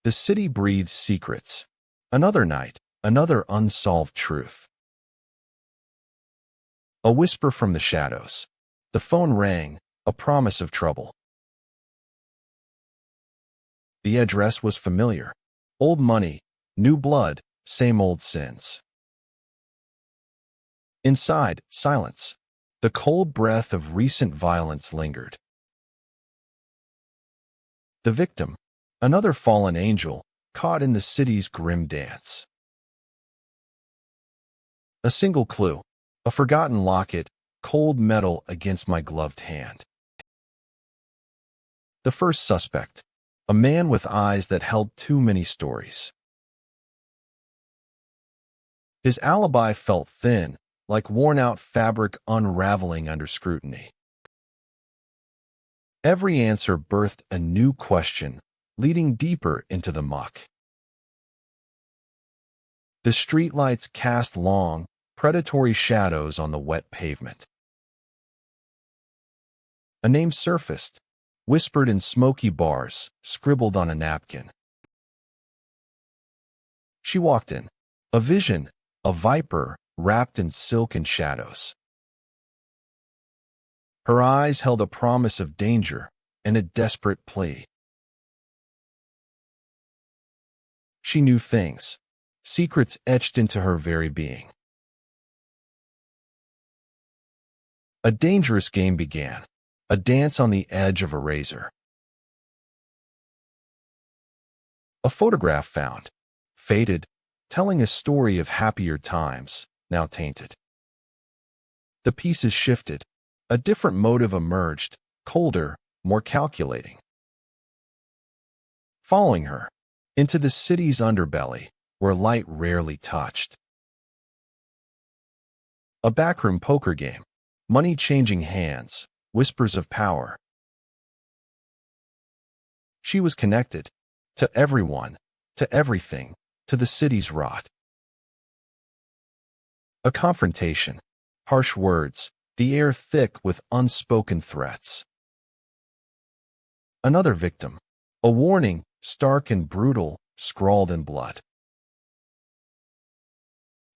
The city breathes secrets. Another night, another unsolved truth. A whisper from the shadows. The phone rang, a promise of trouble. The address was familiar. Old money, new blood, same old sins. Inside, silence. The cold breath of recent violence lingered. The victim, another fallen angel, caught in the city's grim dance. A single clue, a forgotten locket, cold metal against my gloved hand. The first suspect, a man with eyes that held too many stories. His alibi felt thin, like worn-out fabric unraveling under scrutiny. Every answer birthed a new question, leading deeper into the muck. The streetlights cast long, predatory shadows on the wet pavement. A name surfaced, whispered in smoky bars, scribbled on a napkin. She walked in, a vision, a viper wrapped in silk and shadows. Her eyes held a promise of danger and a desperate plea. She knew things, secrets etched into her very being. A dangerous game began, a dance on the edge of a razor. A photograph found, faded, telling a story of happier times, now tainted. The pieces shifted. A different motive emerged, colder, more calculating. Following her, into the city's underbelly, where light rarely touched. A backroom poker game, money changing hands, whispers of power. She was connected, to everyone, to everything, to the city's rot. A confrontation, harsh words, the air thick with unspoken threats. Another victim, a warning, stark and brutal, scrawled in blood.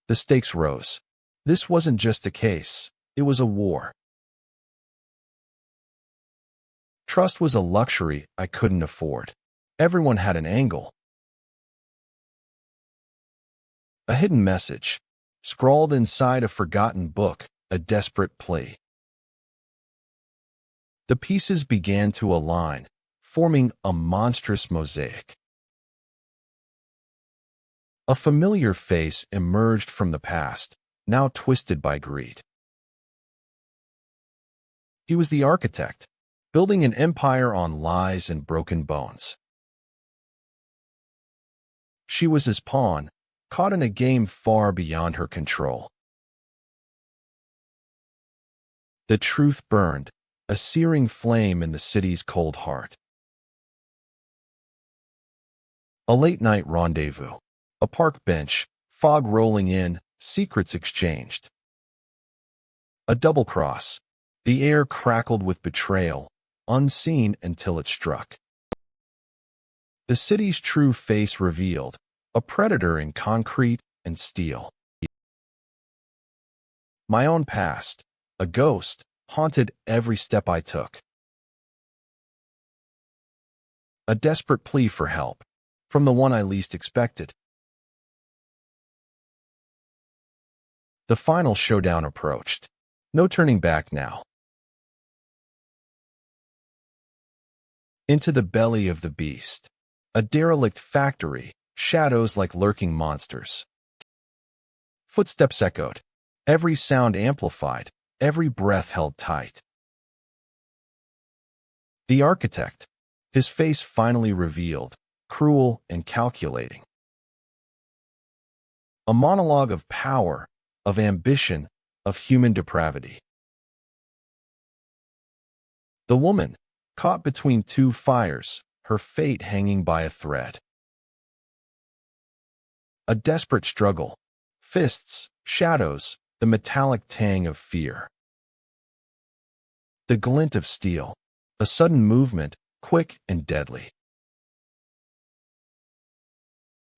The stakes rose. This wasn't just a case, it was a war. Trust was a luxury I couldn't afford. Everyone had an angle. A hidden message, scrawled inside a forgotten book, a desperate plea. The pieces began to align, forming a monstrous mosaic. A familiar face emerged from the past, now twisted by greed. He was the architect, building an empire on lies and broken bones. She was his pawn, caught in a game far beyond her control. The truth burned, a searing flame in the city's cold heart. A late-night rendezvous, a park bench, fog rolling in, secrets exchanged. A double cross, the air crackled with betrayal, unseen until it struck. The city's true face revealed, a predator in concrete and steel. My own past, a ghost, haunted every step I took. A desperate plea for help, from the one I least expected. The final showdown approached. No turning back now. Into the belly of the beast. A derelict factory, shadows like lurking monsters. Footsteps echoed, every sound amplified, every breath held tight. The architect, his face finally revealed, cruel and calculating. A monologue of power, of ambition, of human depravity. The woman, caught between two fires, her fate hanging by a thread. A desperate struggle, fists, shadows, the metallic tang of fear. The glint of steel, a sudden movement, quick and deadly.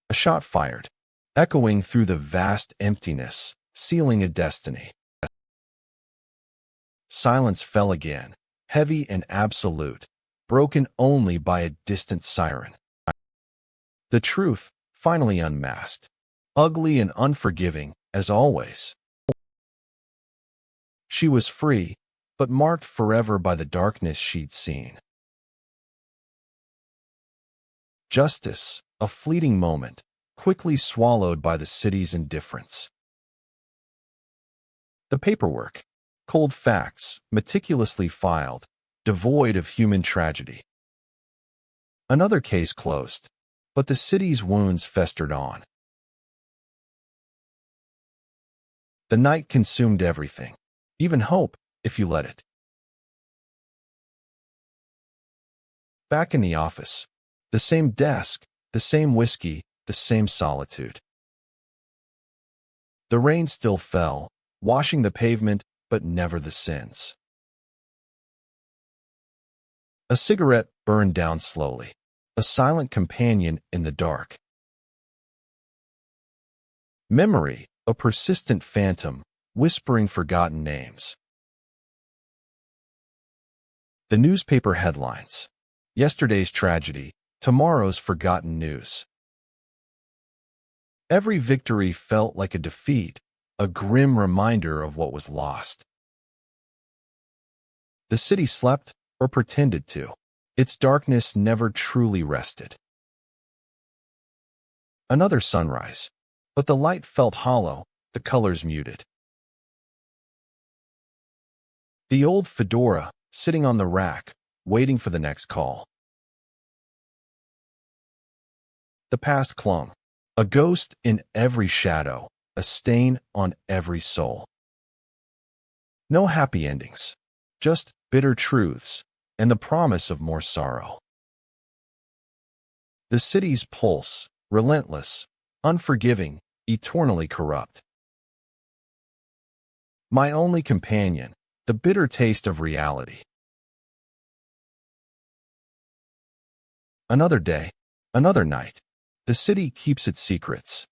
A shot fired, echoing through the vast emptiness, sealing a destiny. Silence fell again, heavy and absolute, broken only by a distant siren. The truth, finally unmasked, ugly and unforgiving, as always. She was free, but marked forever by the darkness she'd seen. Justice, a fleeting moment, quickly swallowed by the city's indifference. The paperwork, cold facts, meticulously filed, devoid of human tragedy. Another case closed, but the city's wounds festered on. The night consumed everything, even hope, if you let it. Back in the office, the same desk, the same whiskey, the same solitude. The rain still fell, washing the pavement, but never the sins. A cigarette burned down slowly, a silent companion in the dark. Memory, a persistent phantom, whispering forgotten names. The newspaper headlines. Yesterday's tragedy, tomorrow's forgotten news. Every victory felt like a defeat, a grim reminder of what was lost. The city slept, or pretended to. Its darkness never truly rested. Another sunrise, but the light felt hollow, the colors muted. The old fedora, sitting on the rack, waiting for the next call. The past clung, a ghost in every shadow, a stain on every soul. No happy endings, just bitter truths, and the promise of more sorrow. The city's pulse, relentless, unforgiving, eternally corrupt. My only companion, the bitter taste of reality. Another day, another night. The city keeps its secrets,